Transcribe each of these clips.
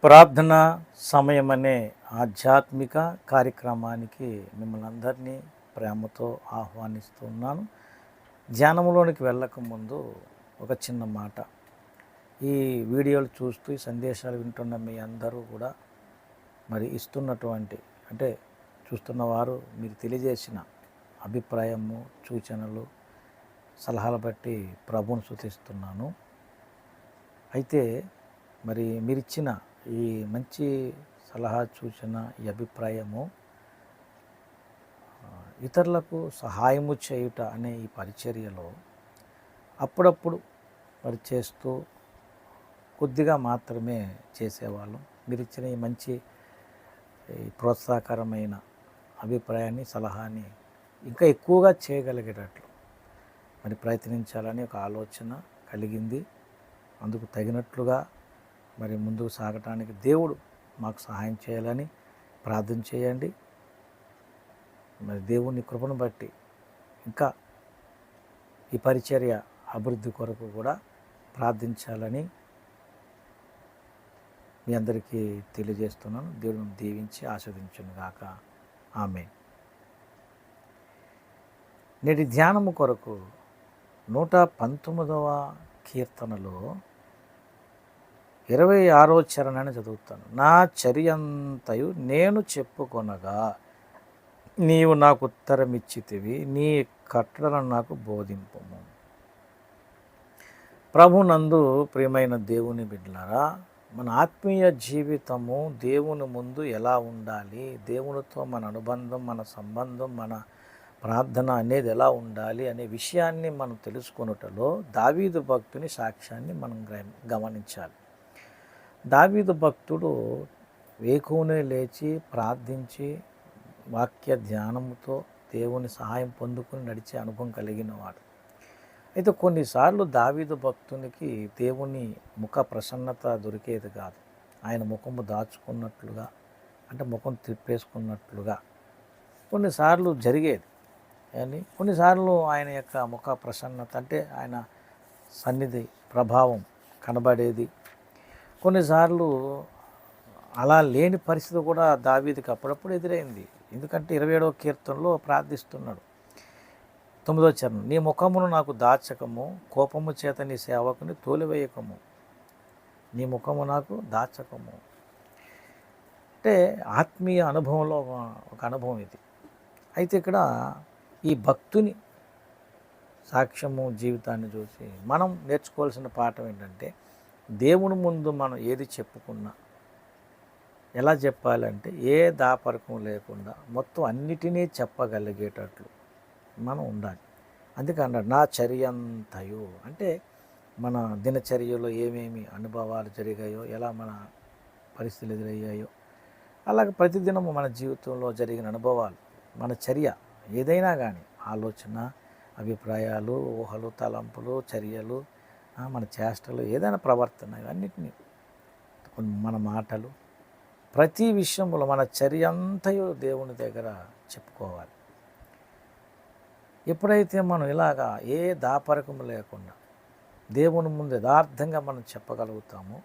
ప్రార్థన సమయం అనే ఆధ్యాత్మిక కార్యక్రమానికి మిమ్మల్ని అందరినీ ప్రేమతో ఆహ్వానిస్తున్నాను. ధ్యానంలోనికి వెళ్ళకముందు ఒక చిన్న మాట. ఈ వీడియోలు చూస్తూ ఈ సందేశాలు వింటున్న మీ అందరూ కూడా మరి ఇస్తున్నటువంటి అంటే చూస్తున్న వారు మీరు తెలియజేసిన అభిప్రాయము, సూచనలు, సలహాలు బట్టి ప్రభువును స్తుతిస్తున్నాను. అయితే మరి మీరిచ్చిన ఈ మంచి సలహా, సూచన, ఈ అభిప్రాయము ఇతరులకు సహాయము చేయుట అనే ఈ పరిచర్యలో అప్పుడప్పుడు మరి చేస్తూ కొద్దిగా మాత్రమే చేసేవాళ్ళం. మీరిచ్చిన ఈ మంచి ఈ ప్రోత్సాహకరమైన అభిప్రాయాన్ని, సలహాని ఇంకా ఎక్కువగా చేయగలిగేటట్లు మరి ప్రయత్నించాలని ఒక ఆలోచన కలిగింది. అందుకు తగినట్లుగా మరి ముందుకు సాగటానికి దేవుడు మాకు సహాయం చేయాలని ప్రార్థన చేయండి. మరి దేవుని కృపను బట్టి ఇంకా ఈ పరిచర్య అభివృద్ధి కొరకు కూడా ప్రార్థించాలని మీ అందరికీ తెలియజేస్తున్నాను. దేవుడిని దీవించి ఆస్వాదించును గాక. ఆమేన్. నేటి ధ్యానము కొరకు 119వ కీర్తనలో 26వ చరణాన్ని చదువుతాను. నా చర్యంతయు నేను చెప్పుకొనగా నీవు నాకు ఉత్తరమిచ్చితివి, నీ కట్టడలను నాకు బోధింపుము. ప్రభునందు ప్రియమైన దేవుని బిడ్డలారా, మన ఆత్మీయ జీవితము దేవుని ముందు ఎలా ఉండాలి, దేవునితో మన అనుబంధం, మన సంబంధం, మన ప్రార్థన అనేది ఎలా ఉండాలి అనే విషయాన్ని మనం తెలుసుకొనుటలో దావీదు భక్తుని సాక్ష్యాన్ని మనం గమనించాలి. దావీదు భక్తుడు వేకువనే లేచి ప్రార్థించి వాక్య ధ్యానముతో దేవుని సహాయం పొందుకుని నడిచే అనుభవం కలిగినవాడు. అయితే కొన్నిసార్లు దావీదు భక్తునికి దేవుని ముఖ ప్రసన్నత దొరికేది కాదు. ఆయన ముఖము దాచుకున్నట్లుగా, అంటే ముఖం తిప్పేసుకున్నట్లుగా కొన్నిసార్లు జరిగేది. కానీ కొన్నిసార్లు ఆయన యొక్క ముఖ ప్రసన్నత అంటే ఆయన సన్నిధి ప్రభావం కనబడేది. కొన్నిసార్లు అలా లేని పరిస్థితి కూడా దావీదుకి అప్పుడప్పుడు ఎదురైంది. ఎందుకంటే 27వ కీర్తనలో ప్రార్థిస్తున్నాడు. 9వ చరణం, నీ ముఖమును నాకు దాచకము, కోపము చేత నీ సేవకుని తోలివేయకము. నీ ముఖము నాకు దాచకము అంటే ఆత్మీయ అనుభవంలో ఒక అనుభవం ఇది. అయితే ఇక్కడ ఈ భక్తుని సాక్ష్యము జీవితాన్ని చూసి మనం నేర్చుకోవాల్సిన పాఠం ఏంటంటే, దేవుని ముందు మనం ఏది చెప్పుకున్నా ఎలా చెప్పాలంటే ఏ దాపరకం లేకుండా మొత్తం అన్నిటినీ చెప్పగలిగేటట్లు మనం ఉండాలి. అందుకే అన్నాడు నా చర్యంతయు, అంటే మన దినచర్యలో ఏమేమి అనుభవాలు జరిగాయో, ఎలా మన పరిస్థితులు ఎదురయ్యాయో, అలాగే ప్రతిదినము మన జీవితంలో జరిగిన అనుభవాలు, మన చర్య ఏదైనా కానీ ఆలోచన, అభిప్రాయాలు, ఊహలు, తలంపులు, చర్యలు, మన చేష్టలు, ఏదైనా ప్రవర్తన, ఇవన్నిటినీ మన మాటలు, ప్రతి విషయంలో మన చర్య అంతయు దేవుని దగ్గర చెప్పుకోవాలి. ఎప్పుడైతే మనం ఇలాగా ఏ దాపరకము లేకుండా దేవుని ముందు యథార్థంగా మనం చెప్పగలుగుతామో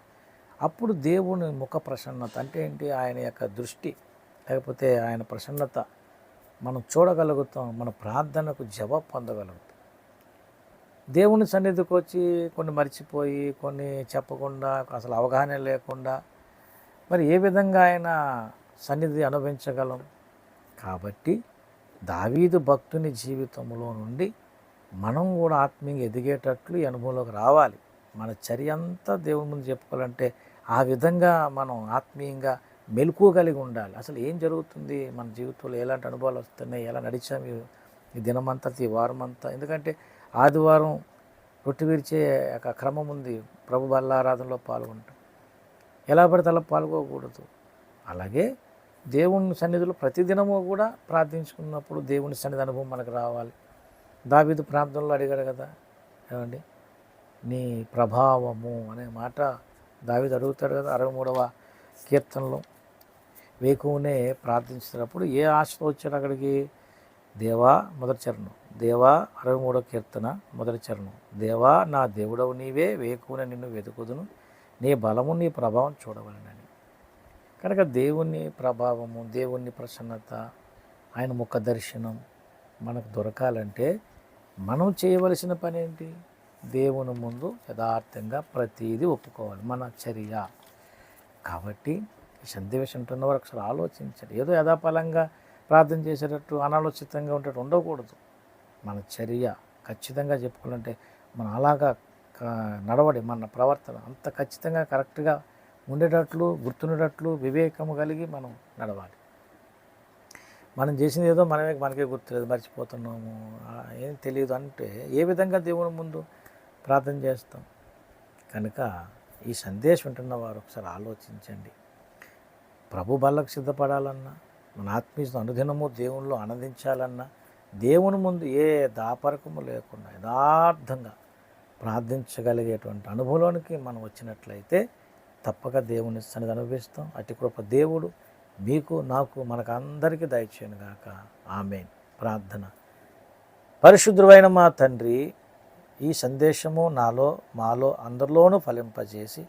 అప్పుడు దేవుని ముఖ ప్రసన్నత అంటే ఏంటి, ఆయన యొక్క దృష్టి లేకపోతే ఆయన ప్రసన్నత మనం చూడగలుగుతాం. మన ప్రార్థనకు జవాబు పొందగలుగుతాం. దేవుని సన్నిధికి వచ్చి కొన్ని మర్చిపోయి, కొన్ని చెప్పకుండా, అసలు అవగాహన లేకుండా మరి ఏ విధంగా ఆయన సన్నిధి అనుభవించగలం? కాబట్టి దావీదు భక్తుని జీవితంలో నుండి మనం కూడా ఆత్మీయంగా ఎదిగేటట్లు ఈ అనుభవంలోకి రావాలి. మన చర్య అంతా దేవుని ముందు చెప్పుకోవాలంటే ఆ విధంగా మనం ఆత్మీయంగా మెలకువగలిగి ఉండాలి. అసలు ఏం జరుగుతుంది మన జీవితంలో, ఎలాంటి అనుభవాలు వస్తున్నాయి, ఎలా నడిచాము ఈ దినమంతా, ఈ వారం అంతా. ఎందుకంటే ఆదివారం రొట్టె విరిచే ఒక క్రమం ఉంది, ప్రభు బల్లారాధనలో పాల్గొంటాం. ఎలా పడితే అలా పాల్గొకూడదు. అలాగే దేవుని సన్నిధిలో ప్రతిదినము కూడా ప్రార్థించుకున్నప్పుడు దేవుని సన్నిధి అనుభవం మనకు రావాలి. దావీదు ప్రార్థనలో అడిగాడు కదా, ఏమండి నీ ప్రభావము అనే మాట దావీదు అడుగుతాడు కదా 63వ కీర్తనలో. వేకువనే ప్రార్థించినప్పుడు ఏ ఆశతో వచ్చాడు అక్కడికి? దేవా, మొదటి చరణం, దేవా 63వ కీర్తన మొదటి చరణం, దేవా నా దేవుడవు నీవే, వేకువనే నిన్ను వెతుకుదును, నీ బలము నీ ప్రభావం చూడవలనని. కనుక దేవుని ప్రభావము, దేవుని ప్రసన్నత, ఆయన ముఖ దర్శనం మనకు దొరకాలంటే మనం చేయవలసిన పని ఏంటి? దేవుని ముందు యథార్థంగా ప్రతీదీ ఒప్పుకోవాలి, మన చర్య. కాబట్టి ఈ సందేశం ఉంటున్నవారు ఒకసారి ఆలోచించండి. ఏదో యథాపలంగా ప్రార్థన చేసేటట్టు అనాలోచితంగా ఉండేటట్టు ఉండకూడదు. మన చర్య ఖచ్చితంగా చెప్పుకోవాలంటే మనం అలాగా నడవడి, మన ప్రవర్తన అంత ఖచ్చితంగా కరెక్ట్గా ఉండేటట్లు, గుర్తుండేటట్లు వివేకము కలిగి మనం నడవాలి. మనం చేసింది ఏదో మనకే గుర్తులేదు, మర్చిపోతున్నాము, ఏం తెలియదు అంటే ఏ విధంగా దేవుని ముందు ప్రార్థన చేస్తాం? కనుక ఈ సందేశం వింటున్న వారు ఒకసారి ఆలోచించండి. ప్రభు బల్లకు సిద్ధపడాలన్నా, మన ఆత్మీయ అనుదినము దేవునిలో ఆనందించాలన్నా, దేవుని ముందు ఏ దాపరకము లేకుండా యథార్థంగా ప్రార్థించగలిగేటువంటి అనుభవంలోనికి మనం వచ్చినట్లయితే తప్పక దేవుని సన్నిధి అనుభవిస్తాం. అట్టి కృప దేవుడు మీకు, నాకు, మనకు అందరికీ దయచేయునుగాక. ఆమేన్. ప్రార్థన. పరిశుద్ధుడైన మా తండ్రి, ఈ సందేశము మాలో అందరిలోనూ ఫలింపజేసి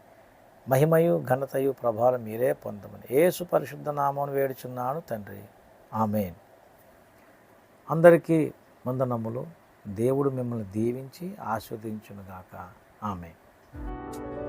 మహిమయు ఘనతయు ప్రభావం మీరే పొందమని యేసు పరిశుద్ధ నామమున వేడుచున్నాను తండ్రి. ఆమేన్. అందరికీ వందనములు. దేవుడు మిమ్మల్ని దీవించి ఆశీర్వదించునుగాక. ఆమేన్.